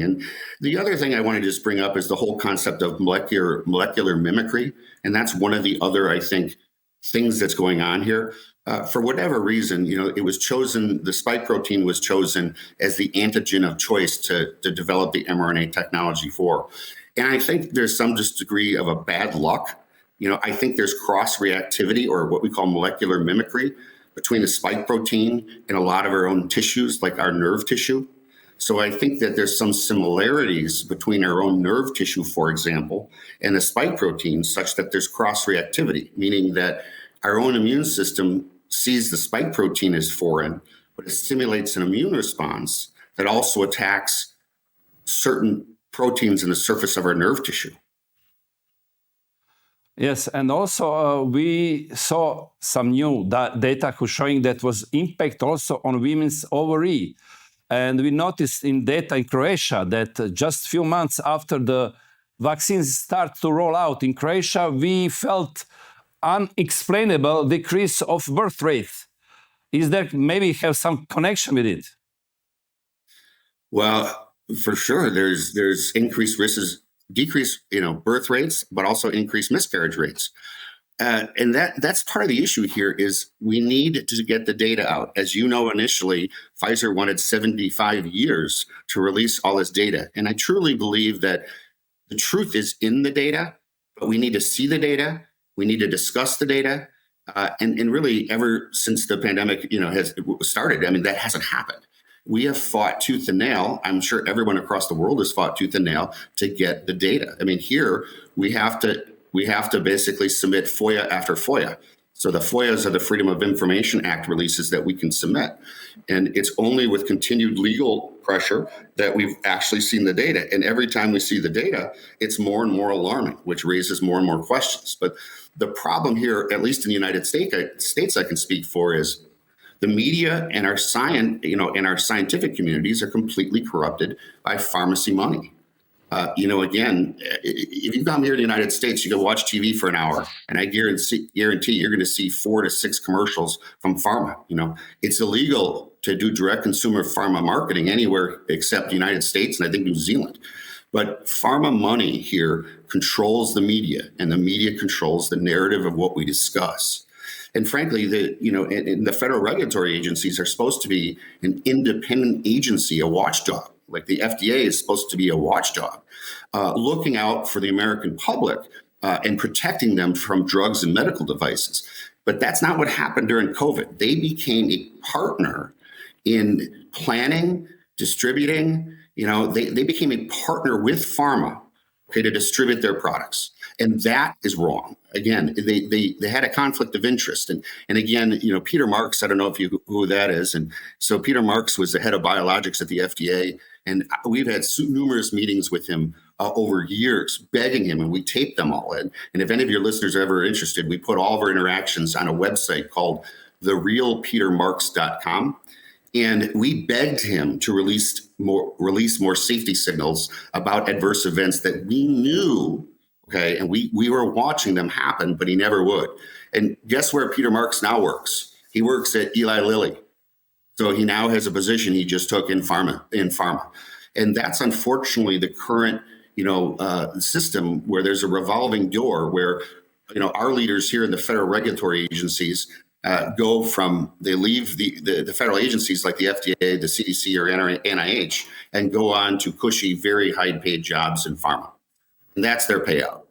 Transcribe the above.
And the other thing I want to just bring up is the whole concept of molecular mimicry. And that's one of the other, I think, things that's going on here. For whatever reason, it was chosen, the spike protein was chosen as the antigen of choice to develop the mRNA technology for. And I think there's some just degree of a bad luck. I think there's cross-reactivity, or what we call molecular mimicry, between the spike protein and a lot of our own tissues, like our nerve tissue. So I think that there's some similarities between our own nerve tissue, for example, and the spike protein, such that there's cross-reactivity, meaning that our own immune system sees the spike protein as foreign, but it stimulates an immune response that also attacks certain proteins in the surface of our nerve tissue. Yes, and also we saw some new data showing that was impact also on women's ovary. And we noticed in data in Croatia that just a few months after the vaccines start to roll out in Croatia, we felt unexplainable decrease of birth rate. Is there maybe have some connection with it? Well, for sure, there's increased risks, decreased birth rates, but also increased miscarriage rates. And that's part of the issue here is we need to get the data out. As you know, initially, Pfizer wanted 75 years to release all this data. And I truly believe that the truth is in the data, but we need to see the data. We need to discuss the data. And really, ever since the pandemic, has started, that hasn't happened. We have fought tooth and nail. I'm sure everyone across the world has fought tooth and nail to get the data. Here we have to basically submit FOIA after FOIA. So the FOIAs are the Freedom of Information Act releases that we can submit. And it's only with continued legal pressure that we've actually seen the data. And every time we see the data, it's more and more alarming, which raises more and more questions. But the problem here, at least in the United States I can speak for, is the media and our scientific communities are completely corrupted by pharmacy money. Again, if you come here to the United States, you can watch TV for an hour, and I guarantee you're going to see 4 to 6 commercials from pharma. It's illegal to do direct consumer pharma marketing anywhere except the United States and I think New Zealand. But pharma money here controls the media, and the media controls the narrative of what we discuss. And frankly, the federal regulatory agencies are supposed to be an independent agency, a watchdog. Like the FDA is supposed to be a watchdog, looking out for the American public and protecting them from drugs and medical devices. But that's not what happened during COVID. They became a partner in planning, distributing. They became a partner with pharma, to distribute their products. And that is wrong. Again, they had a conflict of interest. And again, Peter Marks, I don't know if you who that is. And so Peter Marks was the head of biologics at the FDA. And we've had numerous meetings with him over years, begging him, and we taped them all. And if any of your listeners are ever interested, we put all of our interactions on a website called therealpetermarks.com. And we begged him to release more safety signals about adverse events that we knew, okay, and we were watching them happen, but he never would. And guess where Peter Marks now works? He works at Eli Lilly. So he now has a position he just took in pharma. And that's unfortunately the current, system where there's a revolving door where, our leaders here in the federal regulatory agencies they leave the federal agencies like the FDA, the CDC, or NIH, and go on to cushy, very high-paid jobs in pharma. And that's their payout.